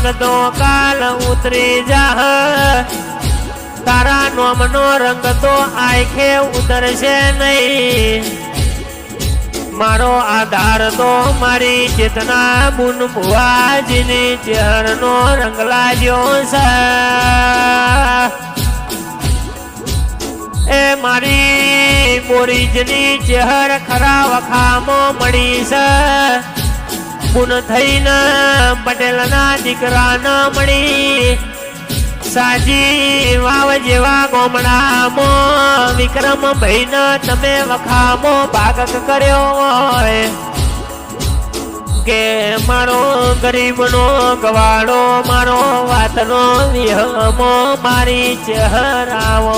રંગ તો કાલ ઉતરી જાહ તારા નોમનો રંગ તો આંખે ઉતરશે નહીં મારો આધાર તો મારી ચેતના બુન ભુવાજીની ચહેરનો રંગ લાગ્યો છે એ મારી બોરીજની ચહેર ખરા વખામો મળી છે બુન થઈને પટેલના દીકરાને મળી સાજી વાવ જેવા ગોમડામાં વિક્રમ ભાઈને તમે વખામો ભાગક કર્યો હોય કે મારો ગરીબનો ગવાડો મારો વાતનો વિહમો મારી ચહેરાવો